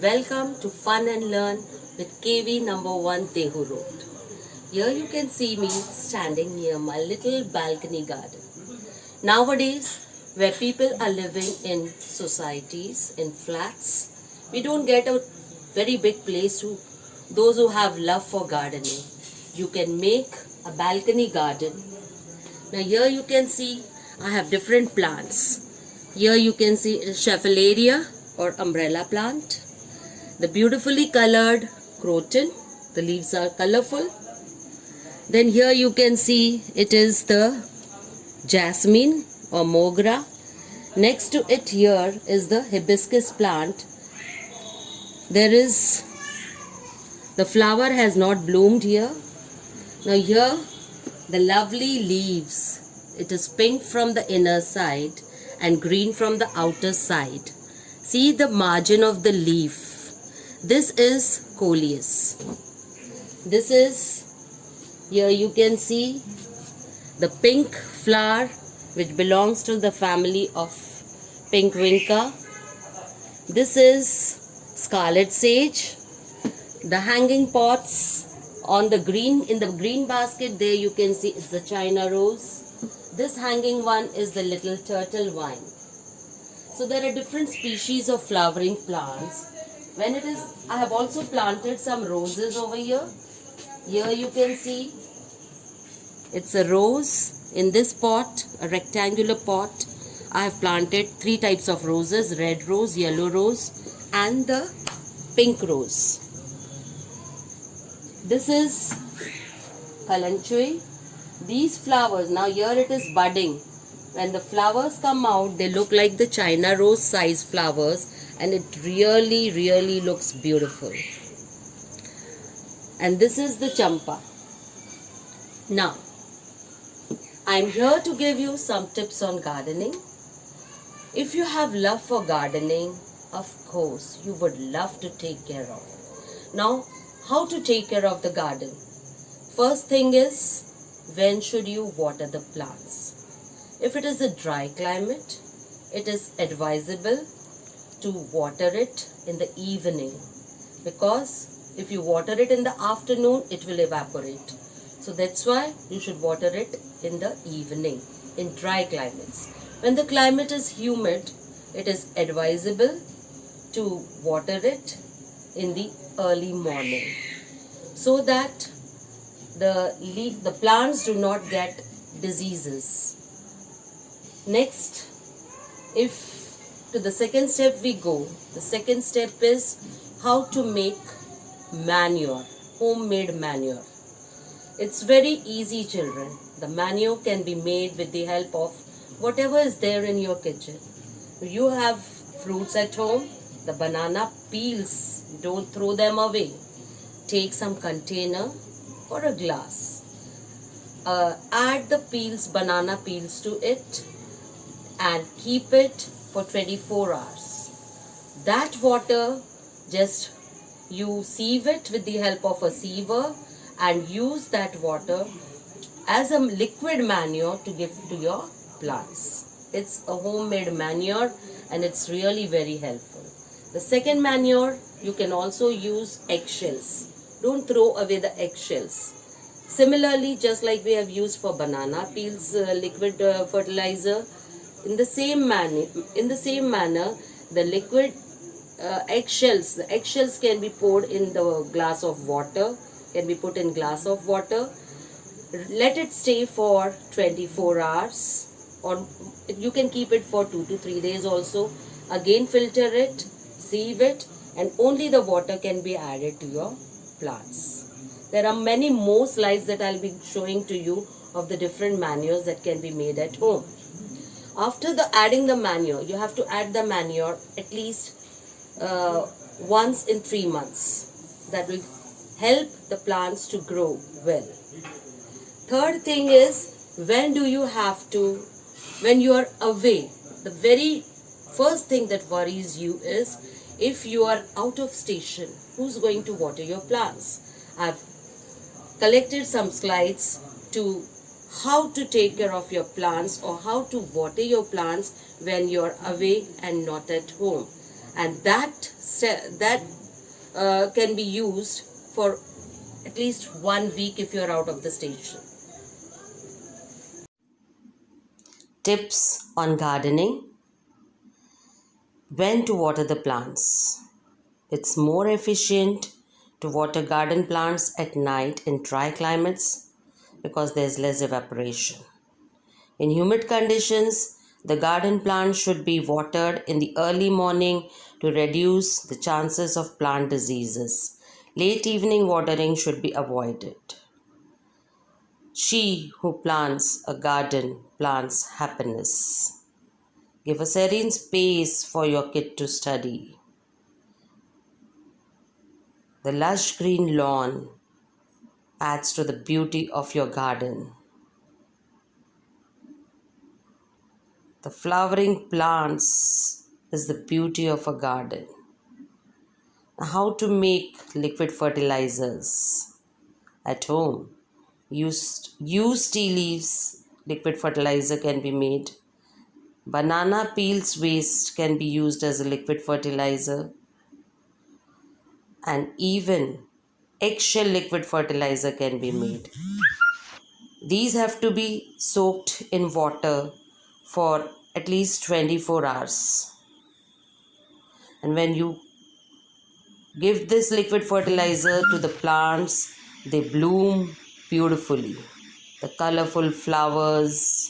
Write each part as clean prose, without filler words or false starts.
Welcome to Fun and Learn with KV number 1 Tehu Road. Here you can see me standing near my little balcony garden. Nowadays, where people are living in societies, in flats, we don't get a very big place to those who have love for gardening. You can make a balcony garden. Now here you can see I have different plants. Here you can see Scheffelaria or umbrella plant. The beautifully colored croton. The leaves are colorful. Then here you can see it is the jasmine or mogra. Next to it here is the hibiscus plant. The flower has not bloomed here. Now here the lovely leaves. It is pink from the inner side and green from the outer side. See the margin of the leaf. This is coleus. This is, here you can see the pink flower which belongs to the family of Pinkvinca. This is scarlet sage. The hanging pots on the green, in the green basket there you can see it's the China rose. This hanging one is the little turtle vine. So there are different species of flowering plants. I have also planted some roses over here. Here you can see it's a rose in this pot, a rectangular pot. I have planted 3 types of roses: red rose, yellow rose and the pink rose. This is kalanchoe. These flowers, now here it is budding. When the flowers come out, they look like the China rose size flowers and it really looks beautiful. And this is the champa. Now, I am here to give you some tips on gardening. If you have love for gardening, of course, you would love to take care of it. Now, how to take care of the garden? First thing is, when should you water the plants? If it is a dry climate, it is advisable to water it in the evening, because if you water it in the afternoon, it will evaporate. So that's why you should water it in the evening in dry climates. When the climate is humid, it is advisable to water it in the early morning so that the plants do not get diseases. Next, if to the second step we go, the second step is how to make manure, homemade manure. It's very easy, children. The manure can be made with the help of whatever is there in your kitchen. You have fruits at home, the banana peels, don't throw them away. Take some container or a glass. Add the peels, banana peels to it and keep it for 24 hours. That water, just you sieve it with the help of a siever and use that water as a liquid manure to give to your plants. It's a homemade manure and it's really very helpful. The second manure, you can also use eggshells. Don't throw away the eggshells. Similarly, just like we have used for banana peels liquid fertilizer, in the same manner, the liquid the eggshells can be poured in the glass of water, can be put in glass of water. Let it stay for 24 hours or you can keep it for 2 to 3 days also. Again filter it, sieve it, and only the water can be added to your plants. There are many more slides that I'll be showing to you of the different manures that can be made at home. After adding the manure, you have to add the manure at least once in 3 months. That will help the plants to grow well. Third thing is, when you are away, the very first thing that worries you is if you are out of station, who's going to water your plants? I've collected some slides to how to take care of your plants or how to water your plants when you're away and not at home. and that can be used for at least 1 week if you're out of the station. Tips on gardening. When to water the plants. It's more efficient to water garden plants at night in dry climates because there's less evaporation. In humid conditions, the garden plant should be watered in the early morning to reduce the chances of plant diseases. Late evening watering should be avoided. She who plants a garden plants happiness. Give a serene space for your kid to study. The lush green lawn adds to the beauty of your garden. The flowering plants is the beauty of a garden. How to make liquid fertilizers at home. Use tea leaves, liquid fertilizer can be made. Banana peels waste can be used as a liquid fertilizer. And even eggshell liquid fertilizer can be made. These have to be soaked in water for at least 24 hours. And when you give this liquid fertilizer to the plants, they bloom beautifully. The colorful flowers.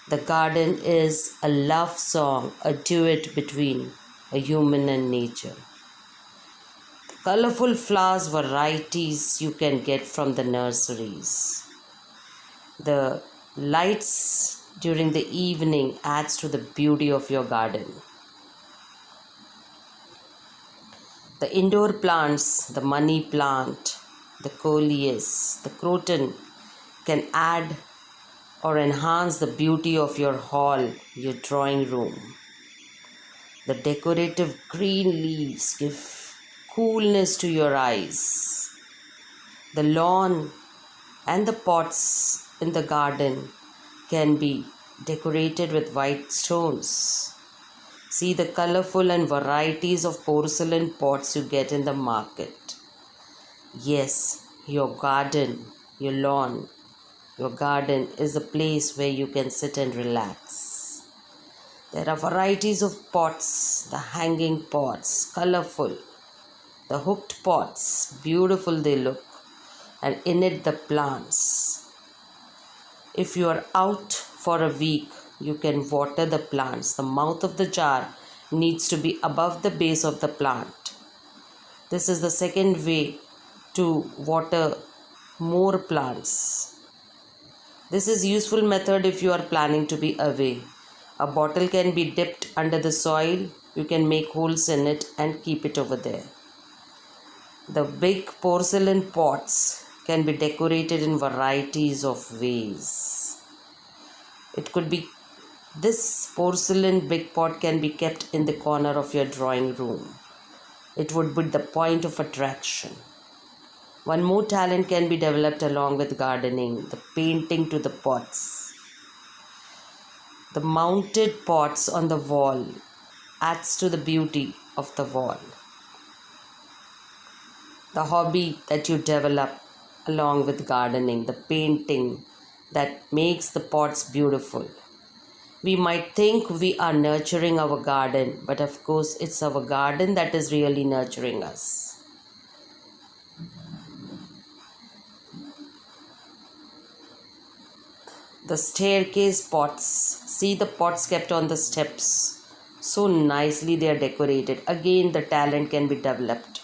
The garden is a love song, a duet between a human and nature. The colorful flowers varieties you can get from the nurseries. The lights during the evening adds to the beauty of your garden. The indoor plants, the money plant, the coleus, the croton can add or enhance the beauty of your hall, your drawing room. The decorative green leaves give coolness to your eyes. The lawn and the pots in the garden can be decorated with white stones. See the colorful and varieties of porcelain pots you get in the market. Yes, your garden, your lawn, your garden is a place where you can sit and relax. There are varieties of pots, the hanging pots, colorful, the hooked pots, beautiful they look, and in it the plants. If you are out for a week, you can water the plants. The mouth of the jar needs to be above the base of the plant. This is the second way to water more plants. This is useful method if you are planning to be away. A bottle can be dipped under the soil. You can make holes in it and keep it over there. The big porcelain pots can be decorated in varieties of ways. It could be this porcelain big pot can be kept in the corner of your drawing room. It would be the point of attraction. One more talent can be developed along with gardening, the painting to the pots. The mounted pots on the wall adds to the beauty of the wall. The hobby that you develop along with gardening, the painting that makes the pots beautiful. We might think we are nurturing our garden, but of course it's our garden that is really nurturing us. The staircase pots. See the pots kept on the steps. So nicely they are decorated. Again, the talent can be developed.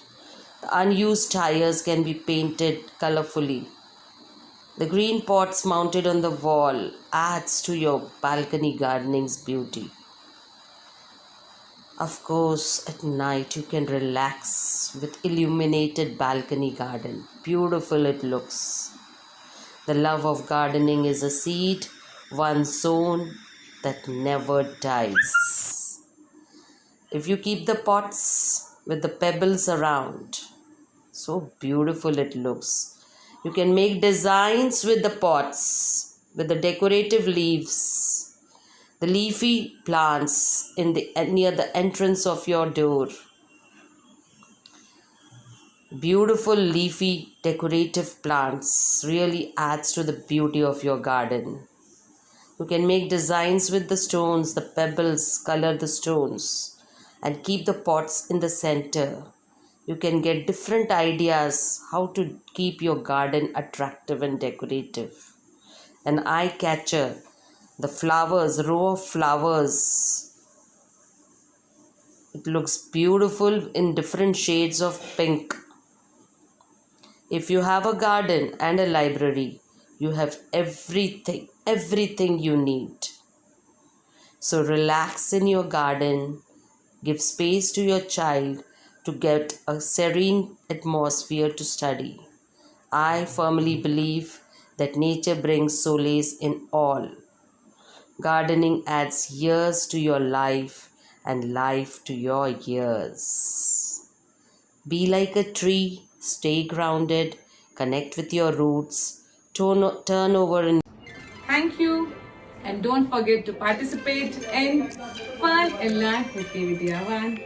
The unused tires can be painted colorfully. The green pots mounted on the wall adds to your balcony gardening's beauty. Of course, at night you can relax with illuminated balcony garden. Beautiful it looks. The love of gardening is a seed once sown that never dies. If you keep the pots with the pebbles around, so beautiful it looks. You can make designs with the pots, with the decorative leaves. the leafy plants near the entrance of your door. Beautiful leafy decorative plants really adds to the beauty of your garden. You can make designs with the stones, the pebbles, color the stones, and keep the pots in the center. You can get different ideas how to keep your garden attractive and decorative. An eye catcher, the flowers, row of flowers. It looks beautiful in different shades of pink. If you have a garden and a library, you have everything you need. So relax in your garden, give space to your child to get a serene atmosphere to study. I firmly believe that nature brings solace in all. Gardening adds years to your life and life to your years. Be like a tree, stay grounded, connect with your roots, turn over in. Thank you, and don't forget to participate in Fun in Life with Vidyavan.